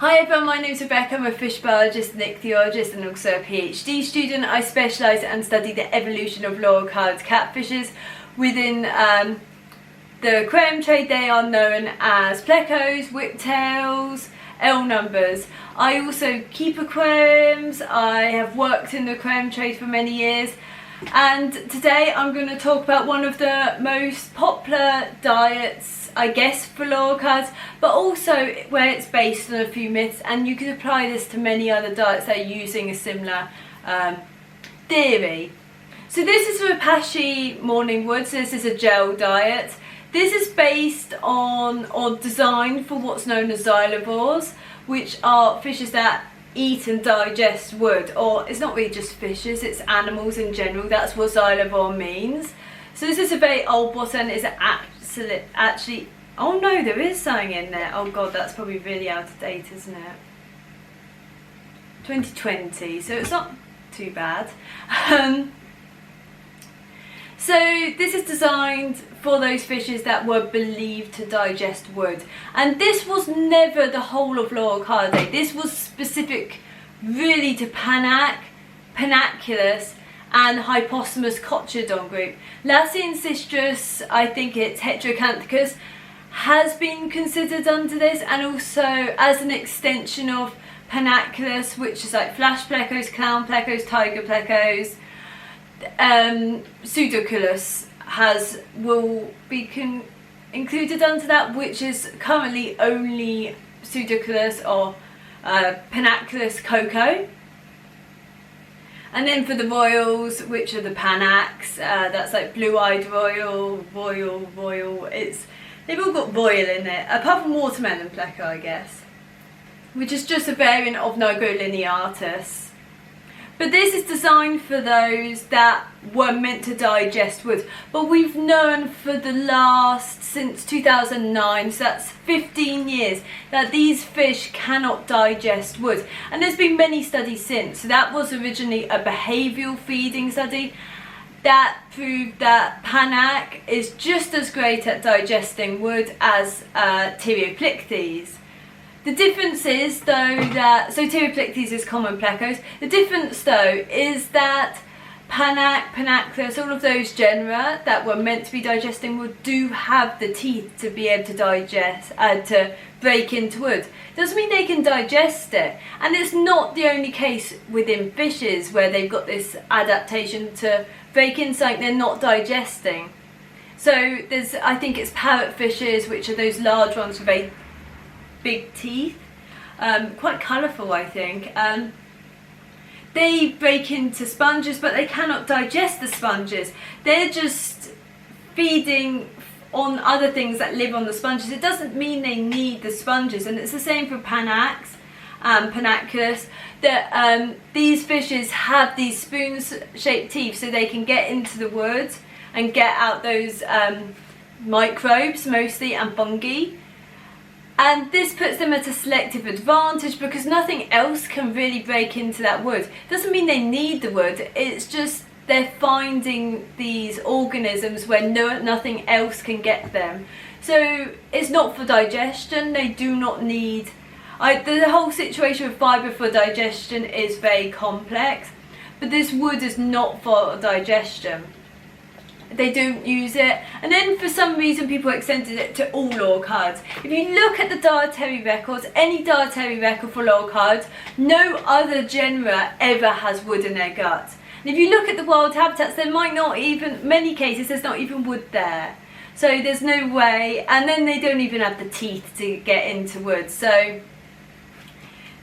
Hi everyone, my name is Rebecca. I'm a fish biologist and ichthyologist and also a PhD student. I specialise and study the evolution of Loricariids catfishes. Within the aquarium trade they are known as plecos, whiptails, L numbers. I also keep aquariums. I have worked in the aquarium trade for many years, and today I'm going to talk about one of the most popular diets, I guess, for Loricariids, but also where it's based on a few myths, and you can apply this to many other diets that are using a similar theory. So this is Repashy Morning Wood. So this is a gel diet. This is based on or designed for what's known as xylivores, which are fishes that eat and digest wood. Or it's not really just fishes, it's animals in general. That's what xylivore means. So this is a very old bottle. Is actually, oh no, there is something in there. Oh god, that's probably really out of date, isn't it? 2020, so it's not too bad. So this is designed for those fishes that were believed to digest wood, and this was never the whole of Loricariidae. This was specific really to Panaque, Panaqolus and Hypostomus cochliodon group. Lasiancistrus, I think it's Heterocanthicus, has been considered under this, and also as an extension of Panaqolus, which is like flash plecos, clown plecos, tiger plecos. Pseudoqolus will be included under that, which is currently only Pseudoqolus or Panaqolus coco. And then for the royals, which are the Panaques, that's like blue-eyed royal. They've all got royal in it, apart from watermelon pleco, I guess, which is just a variant of Lineatus. But this is designed for those that were meant to digest wood. But we've known for the since 2009, so that's 15 years, that these fish cannot digest wood. And there's been many studies since. So that was originally a behavioural feeding study that proved that Panaque is just as great at digesting wood as Pteroplectes. The difference is though that, so Pteroplectes is common plecos. The difference though is that Panaque, Panaqolus, all of those genera that were meant to be digesting wood do have the teeth to be able to digest, to break into wood. Doesn't mean they can digest it. And it's not the only case within fishes where they've got this adaptation to break into something they're not digesting. So there's, I think it's parrotfishes, which are those large ones with very big teeth, quite colourful I think. They break into sponges, but they cannot digest the sponges. They're just feeding on other things that live on the sponges. It doesn't mean they need the sponges, and it's the same for Panaques and Panaqolus, that these fishes have these spoon-shaped teeth so they can get into the wood and get out those microbes mostly and fungi. And this puts them at a selective advantage because nothing else can really break into that wood. Doesn't mean they need the wood, it's just they're finding these organisms where nothing else can get them. So it's not for digestion, they do not need... the whole situation with fibre for digestion is very complex, but this wood is not for digestion. They don't use it, and then for some reason people extended it to all Loricariids. If you look at the dietary records, any dietary record for Loricariids, no other genera ever has wood in their gut. And if you look at the wild habitats, there might not even, many cases there's not even wood there. So there's no way, and then they don't even have the teeth to get into wood. So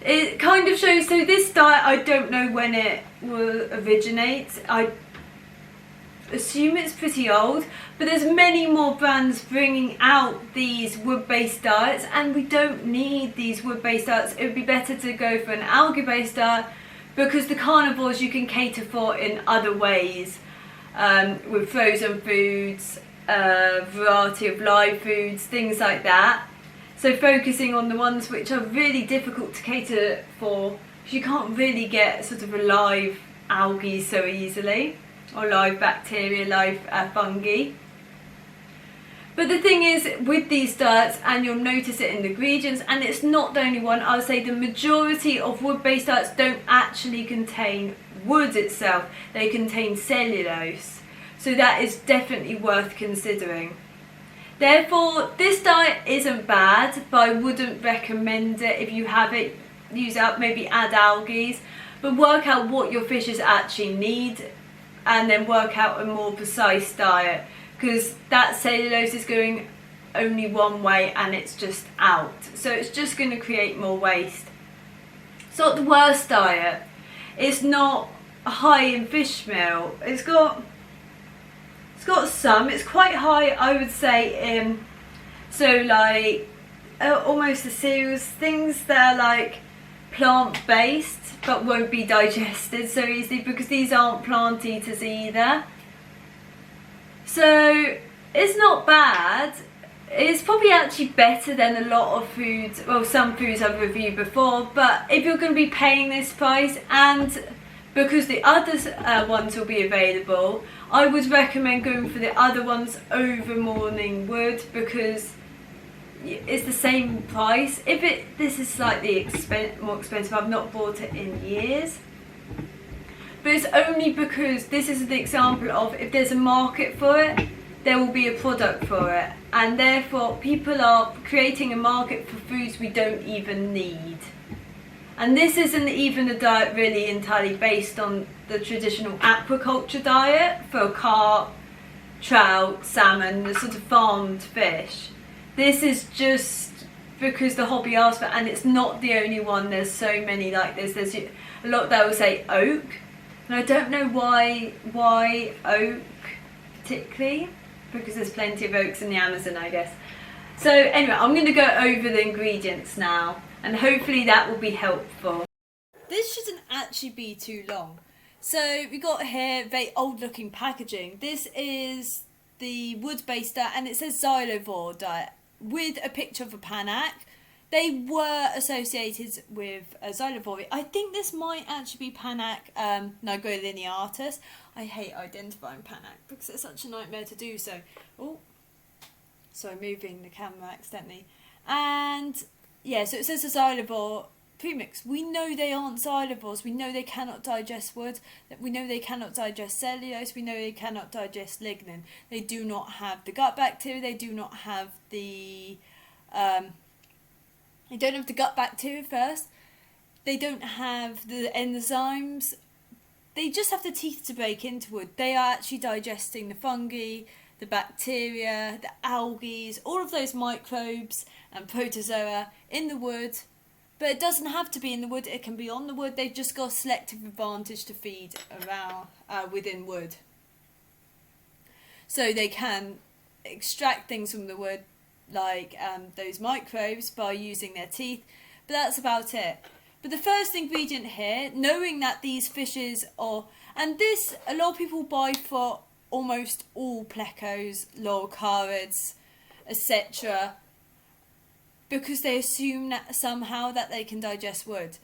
it kind of shows, so this diet, I don't know when it will originate. I assume it's pretty old, but there's many more brands bringing out these wood-based diets, and we don't need these wood-based diets. It would be better to go for an algae-based diet, because the carnivores you can cater for in other ways, with frozen foods, variety of live foods, things like that. So focusing on the ones which are really difficult to cater for, because you can't really get sort of a live algae so easily, or live bacteria, live fungi. But the thing is, with these diets, and you'll notice it in the ingredients, and it's not the only one, I would say the majority of wood-based diets don't actually contain wood itself, they contain cellulose. So that is definitely worth considering. Therefore, this diet isn't bad, but I wouldn't recommend it. If you have it, use it up, maybe add algae, but work out what your fishes actually need, and then work out a more precise diet, because that cellulose is going only one way and it's just out. So it's just going to create more waste. It's not the worst diet. It's not high in fish meal. It's got some. It's quite high, I would say, in almost the cereals, things that are like plant-based but won't be digested so easily, because these aren't plant eaters either. So it's not bad. It's probably actually better than a lot of foods, well, some foods I've reviewed before, but if you're going to be paying this price, and because the other ones will be available, I would recommend going for the other ones over Morning Wood, because it's the same price. This is slightly more expensive, I've not bought it in years. But it's only because this is the example of, if there's a market for it, there will be a product for it. And therefore, people are creating a market for foods we don't even need. And this isn't even a diet really entirely based on the traditional aquaculture diet for carp, trout, salmon, the sort of farmed fish. This is just because the hobby asked for it, and it's not the only one. There's so many like this. There's a lot that will say oak. And I don't know why oak particularly, because there's plenty of oaks in the Amazon, I guess. So anyway, I'm going to go over the ingredients now, and hopefully that will be helpful. This shouldn't actually be too long. So we got here very old looking packaging. This is the wood-based diet, and it says xylivore diet with a picture of a Panaque. They were associated with xylivore. I think this might actually be Panaque Panaqolus. I hate identifying Panaque because it's such a nightmare to do so. Oh, sorry, moving the camera accidentally. And yeah, so it says a xylivore premix. We know they aren't xylivores. We know they cannot digest wood. We know they cannot digest cellulose. We know they cannot digest lignin. They do not have the gut bacteria. They do not have the They don't have the gut bacteria first. They don't have the enzymes. They just have the teeth to break into wood. They are actually digesting the fungi, the bacteria, the algae, all of those microbes and protozoa in the wood. But it doesn't have to be in the wood. It can be on the wood. They've just got a selective advantage to feed around within wood. So they can extract things from the wood, like those microbes, by using their teeth, but that's about it. But the first ingredient here, knowing that these fishes are, and this a lot of people buy for almost all plecos, Loricariids, etc., because they assume that somehow that they can digest wood.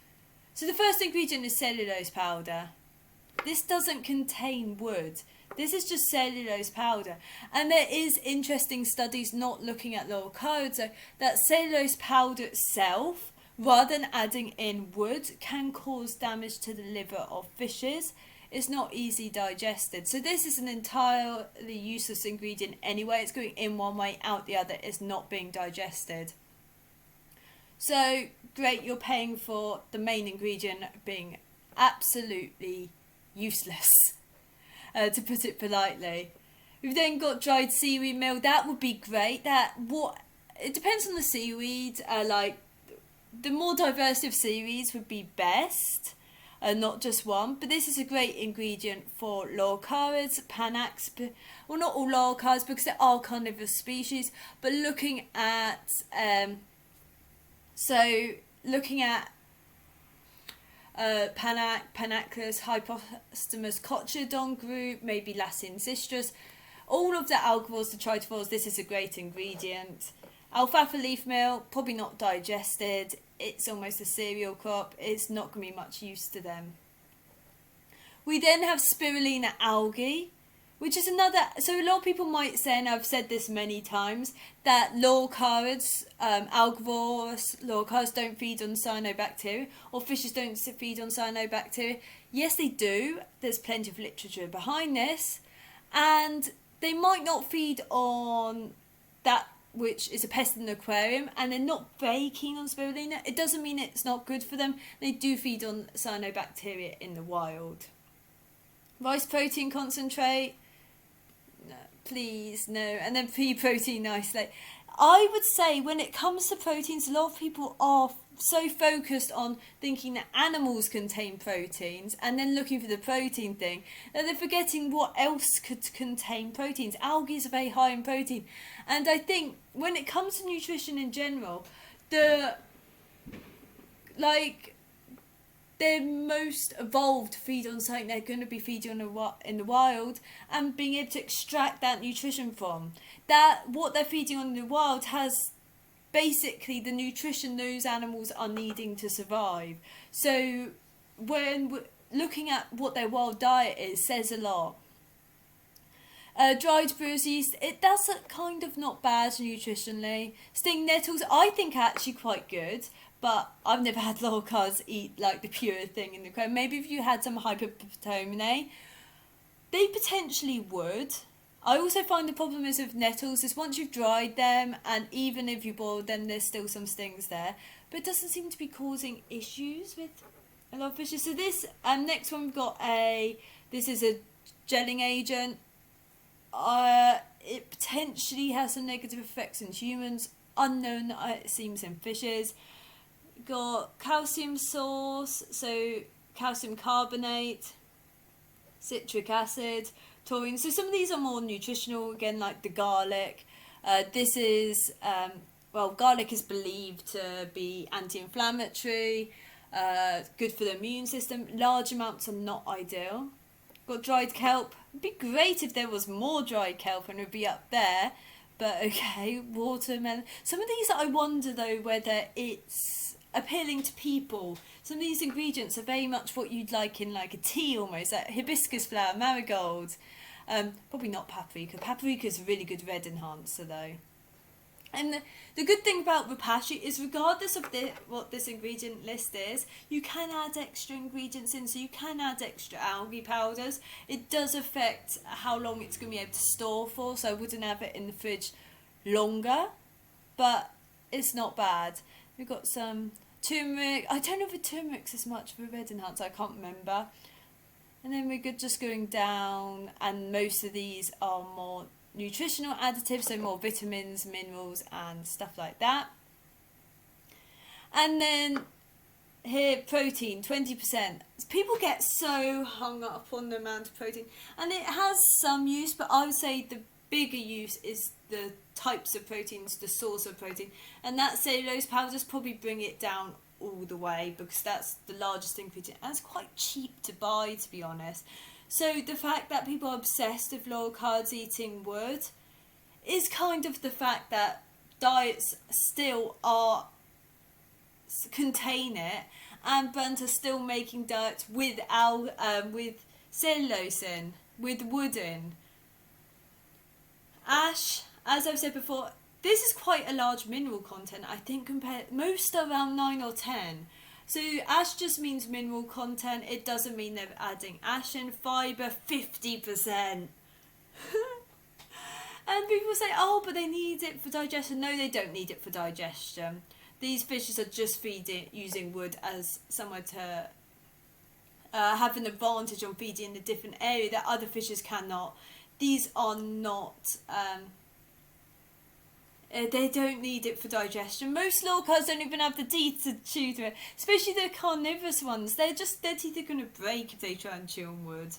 So the first ingredient is cellulose powder. This doesn't contain wood. This is just cellulose powder. And there is interesting studies not looking at Loricariids, so that cellulose powder itself, rather than adding in wood, can cause damage to the liver of fishes. It's not easy digested. So this is an entirely useless ingredient anyway. It's going in one way, out the other. It's not being digested. So great, you're paying for the main ingredient being absolutely useless. To put it politely. We've then got dried seaweed meal. That would be great. It depends on the seaweed. Like the more diversity of seaweeds would be best, not just one. But this is a great ingredient for Loricariids, Panaques. Well, not all Loricariids because there are carnivorous species. But looking at Panaque, Panaqolus, Hypostomus, cochliodon group, maybe Lasiancistrus, all of the algivores, the trophics, this is a great ingredient. Alfalfa leaf meal, probably not digested, it's almost a cereal crop, it's not going to be much use to them. We then have spirulina algae. which is another, so a lot of people might say, and I've said this many times, that Loricariids, algivores, Loricariids don't feed on cyanobacteria, or fishes don't feed on cyanobacteria. Yes, they do. There's plenty of literature behind this, and they might not feed on that which is a pest in the aquarium, and they're not very keen on spirulina. It doesn't mean it's not good for them. They do feed on cyanobacteria in the wild. Rice protein concentrate, no, please, no. And then pea protein isolate. I would say when it comes to proteins, a lot of people are so focused on thinking that animals contain proteins and then looking for the protein thing that they're forgetting what else could contain proteins. Algae is very high in protein. And I think when it comes to nutrition in general, they're most evolved to feed on something they're going to be feeding on in the wild, and being able to extract that nutrition from. That what they're feeding on in the wild has basically the nutrition those animals are needing to survive. So when looking at what their wild diet is says a lot. Dried bruised yeast, that's kind of not bad nutritionally. Sting nettles, I think actually quite good, but I've never had Loricariids eat like the pure thing in the aquarium. Maybe if you had some Hypostomus, they potentially would. I also find the problem is with nettles is once you've dried them, and even if you boil them, there's still some stings there, but it doesn't seem to be causing issues with a lot of fishes. So this next one we've got this is a gelling agent. It potentially has some negative effects in humans, unknown it seems in fishes. Got calcium source, so calcium carbonate, citric acid, taurine. So some of these are more nutritional, again, like the garlic. This is, garlic is believed to be anti-inflammatory, good for the immune system. Large amounts are not ideal. Got dried kelp. It'd be great if there was more dried kelp and it would be up there. But okay, watermelon. Some of these I wonder though whether it's appealing to people. Some of these ingredients are very much what you'd like in like a tea almost, like hibiscus flower, marigold. Probably not paprika. Paprika is a really good red enhancer though. And the good thing about Repashy is regardless of what this ingredient list is, you can add extra ingredients in, so you can add extra algae powders. It does affect how long it's going to be able to store for, so I wouldn't have it in the fridge longer, but it's not bad. We've got some turmeric. I don't know if turmeric's as much of a red enhancer, I can't remember. And then we're just going down, and most of these are more nutritional additives, so more vitamins, minerals and stuff like that. And then here, protein, 20%. People get so hung up on the amount of protein, and it has some use, but I would say the bigger use is the types of proteins, the source of protein, and that cellulose powders probably bring it down all the way, because that's the largest ingredient and it's quite cheap to buy, to be honest. So the fact that people are obsessed with Loricariids eating wood is kind of the fact that diets still contain it, and brands are still making diets with cellulose in, with wood in. Ash, as I've said before, this is quite a large mineral content, I think, compared most are around 9 or 10. So ash just means mineral content. It doesn't mean they're adding ash in. Fibre, 50%. And people say, oh, but they need it for digestion. No, they don't need it for digestion. These fishes are just using wood as somewhere to have an advantage on feeding in a different area that other fishes cannot. These are not... they don't need it for digestion. Most Loricariids don't even have the teeth to chew through it, especially the carnivorous ones. Their teeth are going to break if they try and chew on wood.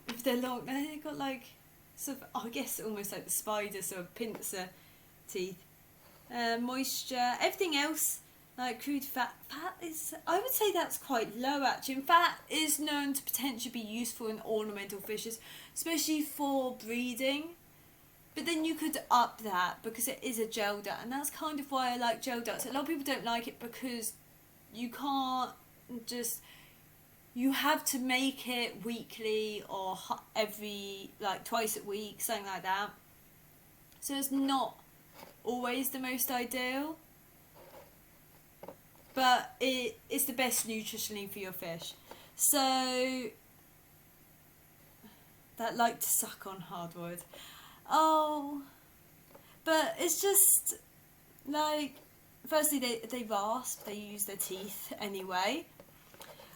If they're long, they've got like sort of, I guess almost like the spider sort of pincer teeth. Moisture, everything else like crude fat. Fat is, I would say that's quite low actually. And fat is known to potentially be useful in ornamental fishes, especially for breeding. But then you could up that because it is a gel diet, and that's kind of why I like gel diets. A lot of people don't like it because you can't just you have to make it weekly or every, like, twice a week, something like that. So it's not always the most ideal, but it is the best nutritionally for your fish. So that like to suck on hardwood. Oh, but it's just like, firstly they rasp, they use their teeth anyway.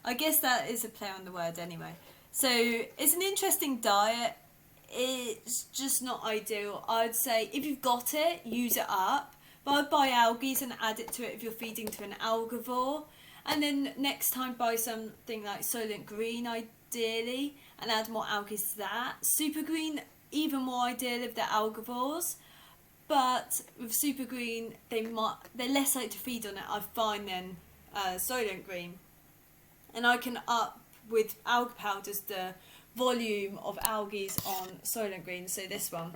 I guess that is a play on the word anyway. So it's an interesting diet. It's just not ideal. I'd say if you've got it, use it up. But I'd buy algae and add it to it if you're feeding to an algivore. And then next time buy something like soilent green ideally and add more algae to that. Super green, even more ideal if they're algivores. But with super green, they're less likely to feed on it, I find, than soilent green. And I can up with algae powders the volume of algae on soilent green, so this one.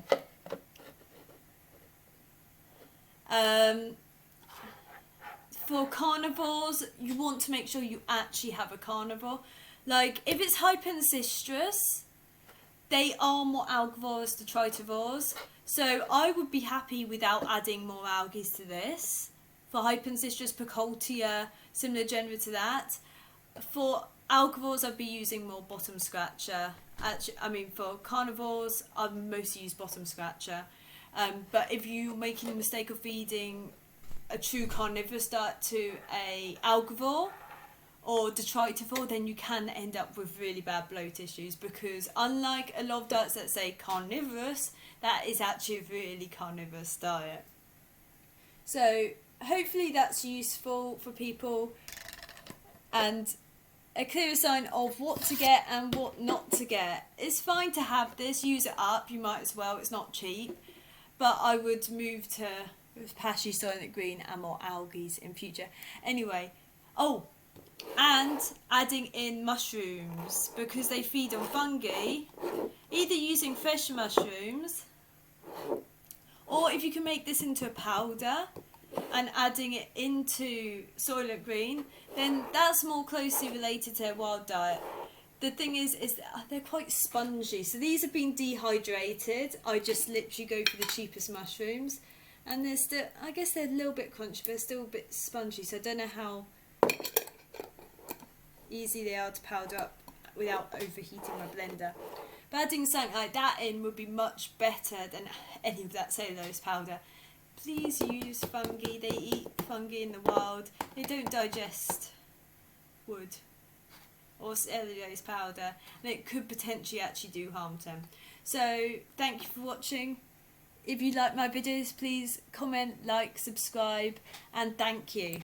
For carnivores, you want to make sure you actually have a carnivore. Like, if it's Hypostomus, they are more algivores to tritivores. So I would be happy without adding more algae to this. For Hypostomus, Panaqolus, similar genera to that. For algivores, I'd be using more bottom scratcher. Actually, I mean, for carnivores, I'd mostly use bottom scratcher. But if you're making the mistake of feeding a true carnivorous diet to a algivore or detritivore, then you can end up with really bad bloat issues, because unlike a lot of diets that say carnivorous, that is actually a really carnivorous diet. So hopefully that's useful for people and a clear sign of what to get and what not to get. It's fine to have this, use it up, you might as well, it's not cheap. But I would move to Repashy Soilent Green and more algae in future. Anyway, oh, and adding in mushrooms, because they feed on fungi, either using fresh mushrooms, or if you can make this into a powder and adding it into Soilent Green, then that's more closely related to a wild diet. The thing is they're quite spongy. So these have been dehydrated. I just literally go for the cheapest mushrooms. And they're still, I guess they're a little bit crunchy, but they're still a bit spongy. So I don't know how easy they are to powder up without overheating my blender. But adding something like that in would be much better than any of that cellulose powder. Please use fungi. They eat fungi in the wild. They don't digest wood or cellulose powder, and it could potentially actually do harm to them. So thank you for watching. If you like my videos, please comment, like, subscribe, and thank you.